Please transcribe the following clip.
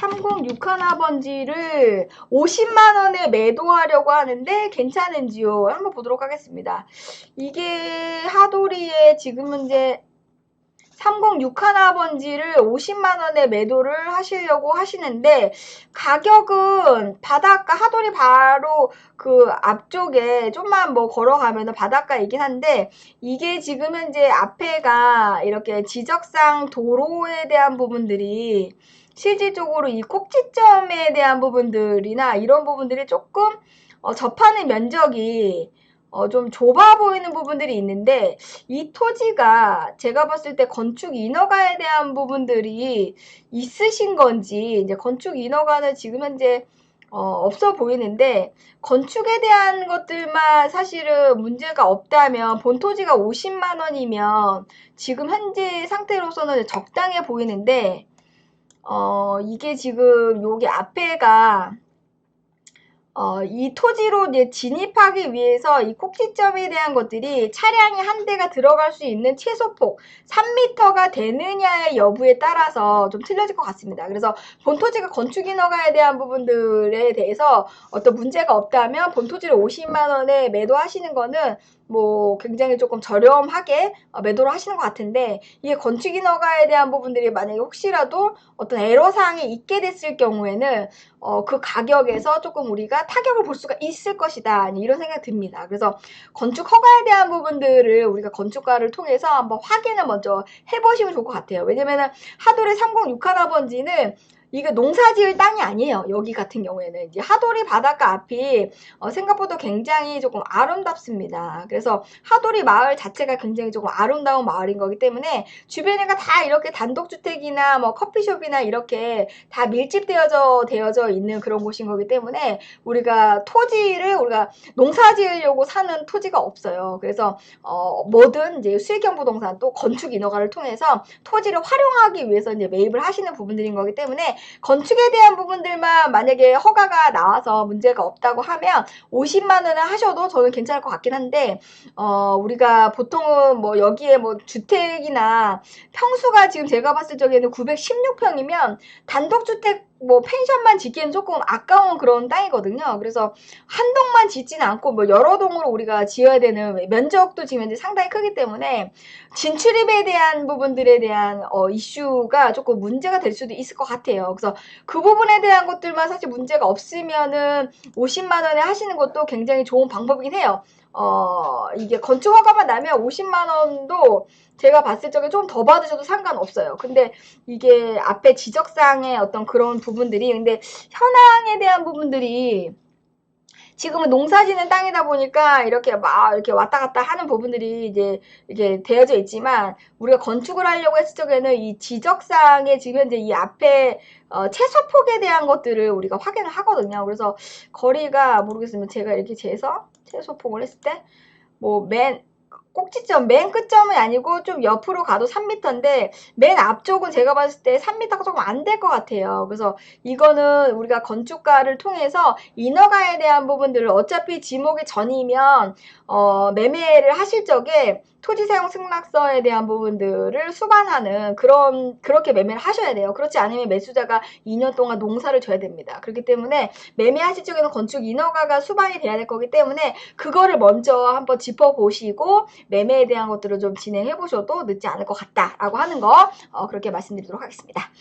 3061번지를 50만원에 매도하려고 하는데 괜찮은지요? 한번 보도록 하겠습니다. 이게 하도리에 지금 현재 3061번지를 50만원에 매도를 하시려고 하시는데, 가격은 바닷가, 하도리 바로 그 앞쪽에 좀만 뭐 걸어가면 바닷가이긴 한데, 이게 지금 현재 앞에가 이렇게 지적상 도로에 대한 부분들이 실질적으로 이 꼭지점에 대한 부분들이나 이런 부분들이 조금 접하는 면적이 좀 좁아 보이는 부분들이 있는데, 이 토지가 제가 봤을 때 건축 인허가에 대한 부분들이 있으신 건지, 이제 건축 인허가는 지금 현재 없어 보이는데, 건축에 대한 것들만 사실은 문제가 없다면, 본 토지가 50만원이면 지금 현재 상태로서는 적당해 보이는데, 이게 지금 여기 앞에가 이 토지로 이제 진입하기 위해서 이 꼭지점에 대한 것들이 차량이 한 대가 들어갈 수 있는 최소폭 3m가 되느냐의 여부에 따라서 좀 틀려질 것 같습니다. 그래서 본 토지가 건축 인허가에 대한 부분들에 대해서 어떤 문제가 없다면 본 토지를 50만원에 매도하시는 거는 뭐 굉장히 조금 저렴하게 매도를 하시는 것 같은데, 이게 건축 인허가에 대한 부분들이 만약에 혹시라도 어떤 애로사항이 있게 됐을 경우에는 그 가격에서 조금 우리가 타격을 볼 수가 있을 것이다, 이런 생각이 듭니다. 그래서 건축 허가에 대한 부분들을 우리가 건축가를 통해서 한번 확인을 먼저 해보시면 좋을 것 같아요. 왜냐면은 하도리 306번지는 이게 농사지을 땅이 아니에요. 여기 같은 경우에는 이제 하도리 바닷가 앞이 생각보다 굉장히 조금 아름답습니다. 그래서 하도리 마을 자체가 굉장히 조금 아름다운 마을인 거기 때문에 주변에가 다 이렇게 단독주택이나 뭐 커피숍이나 이렇게 다 밀집되어져 있는 그런 곳인 거기 때문에 우리가 토지를 우리가 농사지으려고 사는 토지가 없어요. 그래서 뭐든 이제 수익형 부동산 또 건축 인허가를 통해서 토지를 활용하기 위해서 이제 매입을 하시는 부분들인 거기 때문에, 건축에 대한 부분들만 만약에 허가가 나와서 문제가 없다고 하면 50만원을 하셔도 저는 괜찮을 것 같긴 한데, 우리가 보통은 뭐 여기에 뭐 주택이나 평수가 지금 제가 봤을 적에는 916평이면 단독주택 뭐 펜션만 짓기엔 조금 아까운 그런 땅이거든요. 그래서 한 동만 짓지는 않고 뭐 여러 동으로 우리가 지어야 되는 면적도 지금 현재 상당히 크기 때문에 진출입에 대한 부분들에 대한 이슈가 조금 문제가 될 수도 있을 것 같아요. 그래서 그 부분에 대한 것들만 사실 문제가 없으면은 50만원에 하시는 것도 굉장히 좋은 방법이긴 해요. 이게 건축 허가만 나면 50만원도 제가 봤을 적에 좀 더 받으셔도 상관없어요. 근데 이게 앞에 지적상의 어떤 그런 부분들이, 근데 현황에 대한 부분들이 지금은 농사지는 땅이다 보니까 이렇게 막 이렇게 왔다 갔다 하는 부분들이 이제 이렇게 되어져 있지만, 우리가 건축을 하려고 했을 적에는 이 지적상에 지금 현재 이 앞에 최소폭에 대한 것들을 우리가 확인을 하거든요. 그래서 거리가 모르겠으면 제가 이렇게 재서 최소폭을 했을 때 뭐 꼭지점 맨 끝점이 아니고 좀 옆으로 가도 3m인데 맨 앞쪽은 제가 봤을 때 3m가 조금 안 될 것 같아요. 그래서 이거는 우리가 건축가를 통해서 인허가에 대한 부분들을, 어차피 지목이 전이면 매매를 하실 적에 토지사용 승낙서에 대한 부분들을 수반하는 그렇게 매매를 하셔야 돼요. 그렇지 않으면 매수자가 2년 동안 농사를 져야 됩니다. 그렇기 때문에 매매하실 적에는 건축 인허가가 수반이 돼야 될 거기 때문에 그거를 먼저 한번 짚어보시고 매매에 대한 것들을 좀 진행해 보셔도 늦지 않을 것 같다라고 하는 거 그렇게 말씀드리도록 하겠습니다.